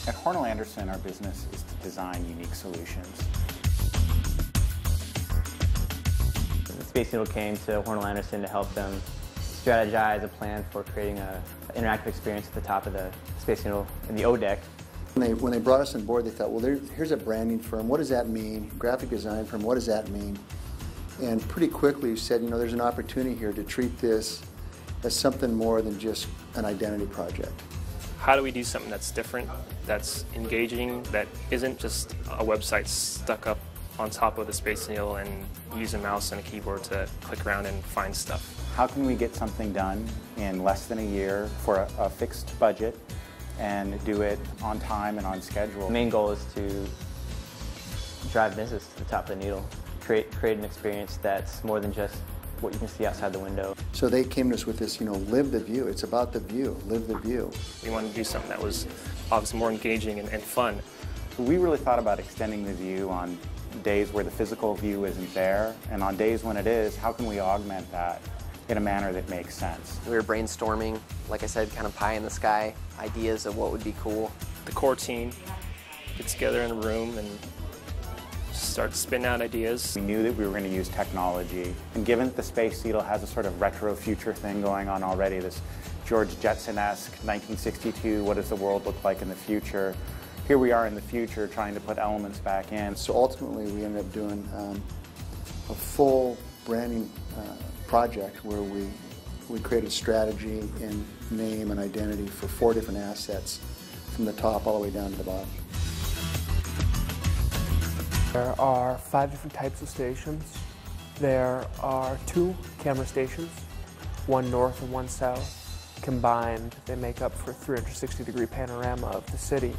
At Hornell Anderson, our business is to design unique solutions. The Space Needle came to Hornell Anderson to help them strategize a plan for creating an interactive experience at the top of the Space Needle in the O deck. When they brought us on board, they thought, well, here's a branding firm. What does that mean? Graphic design firm, what does that mean? And pretty quickly said, you know, there's an opportunity here to treat this as something more than just an identity project. How do we do something that's different, that's engaging, that isn't just a website stuck up on top of the Space Needle and use a mouse and a keyboard to click around and find stuff? How can we get something done in less than a year for a fixed budget and do it on time and on schedule? The main goal is to drive business to the top of the needle, create an experience that's more than just what you can see outside the window. So they came to us with this, you know, live the view. It's about the view, live the view. We wanted to do something that was obviously more engaging and fun. We really thought about extending the view on days where the physical view isn't there, and on days when it is, how can we augment that in a manner that makes sense? We were brainstorming, like I said, kind of pie in the sky ideas of what would be cool. The core team gets together in a room and start spinning out ideas. We knew that we were going to use technology, and given that the Space Needle has a sort of retro future thing going on already, this George Jetson-esque 1962, what does the world look like in the future? Here we are in the future trying to put elements back in. So ultimately we ended up doing a full branding project where we created strategy and name and identity for 4 different assets from the top all the way down to the bottom. There are 5 different types of stations. There are 2 camera stations, 1 north and 1 south. Combined, they make up for a 360-degree panorama of the city.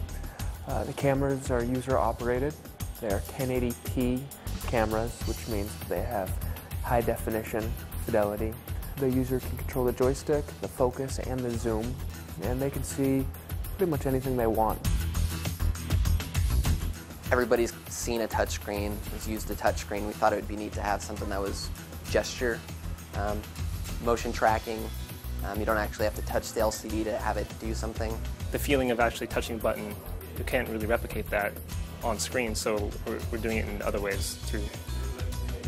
The cameras are user-operated. They're 1080p cameras, which means they have high-definition fidelity. The user can control the joystick, the focus, and the zoom, and they can see pretty much anything they want. Everybody's seen a touchscreen, has used a touchscreen. We thought it would be neat to have something that was gesture, motion tracking. You don't actually have to touch the LCD to have it do something. The feeling of actually touching a button, you can't really replicate that on screen, so we're doing it in other ways through,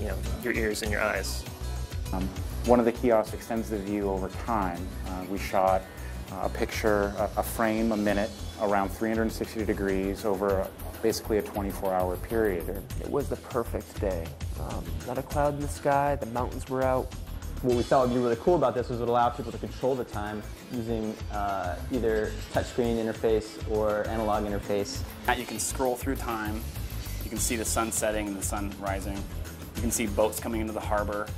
you know, your ears and your eyes. One of the kiosks extends the view over time. We shot a picture, a frame a minute, around 360 degrees over basically a 24-hour period. It was the perfect day. Not a cloud in the sky, the mountains were out. What we thought would be really cool about this was it would allow people to control the time using either touchscreen interface or analog interface. You can scroll through time, you can see the sun setting and the sun rising, you can see boats coming into the harbor,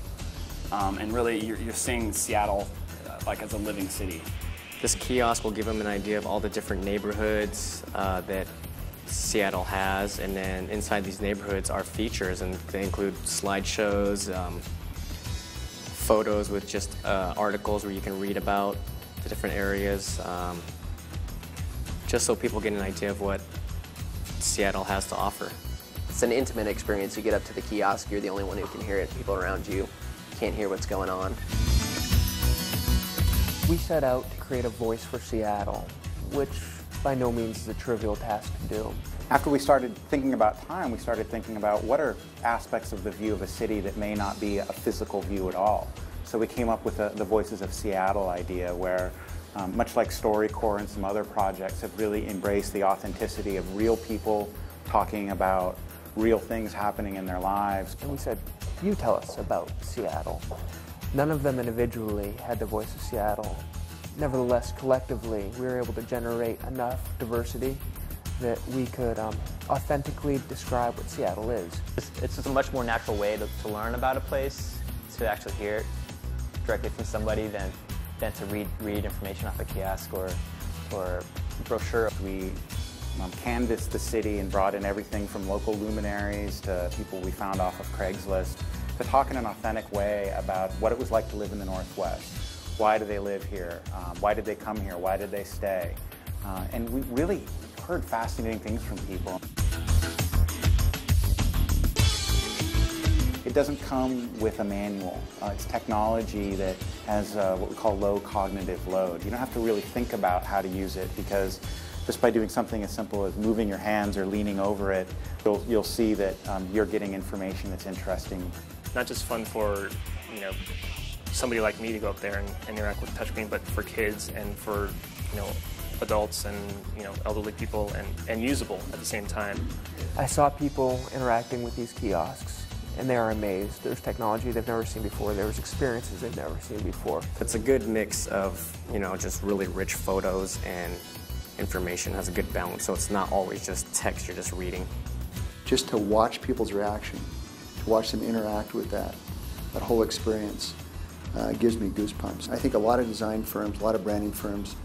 and really you're seeing Seattle like as a living city. This kiosk will give them an idea of all the different neighborhoods that Seattle has, and then inside these neighborhoods are features, and they include slideshows, photos with just articles where you can read about the different areas, just so people get an idea of what Seattle has to offer. It's an intimate experience. You get up to the kiosk, you're the only one who can hear it. People around you can't hear what's going on. We set out to create a voice for Seattle, which by no means is a trivial task to do. After we started thinking about time, we started thinking about what are aspects of the view of a city that may not be a physical view at all. So we came up with the Voices of Seattle idea where, much like StoryCorps and some other projects, have really embraced the authenticity of real people talking about real things happening in their lives. And we said, you tell us about Seattle. None of them individually had the voice of Seattle. Nevertheless, collectively, we were able to generate enough diversity that we could authentically describe what Seattle is. It's just a much more natural way to learn about a place, to actually hear it directly from somebody than to read information off a kiosk or brochure. We canvassed the city and brought in everything from local luminaries to people we found off of Craigslist to talk in an authentic way about what it was like to live in the Northwest. Why do they live here? Why did they come here? Why did they stay? And we really heard fascinating things from people. It doesn't come with a manual. It's technology that has what we call low cognitive load. You don't have to really think about how to use it because just by doing something as simple as moving your hands or leaning over it, you'll see that you're getting information that's interesting. Not just fun for, you know, somebody like me to go up there and interact with the touchscreen, but for kids and for, you know, adults and, you know, elderly people, and usable at the same time. I saw people interacting with these kiosks, and they are amazed. There's technology they've never seen before. There's experiences they've never seen before. It's a good mix of, you know, just really rich photos and information. Has a good balance, so it's not always just text you're just reading. Just to watch people's reaction, to watch them interact with that whole experience gives me goosebumps. I think a lot of design firms, a lot of branding firms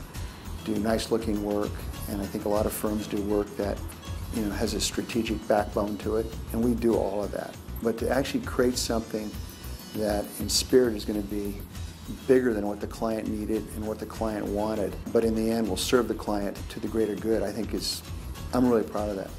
do nice looking work, and I think a lot of firms do work that, you know, has a strategic backbone to it, and we do all of that. But to actually create something that in spirit is going to be bigger than what the client needed and what the client wanted, but in the end will serve the client to the greater good, I think I'm really proud of that.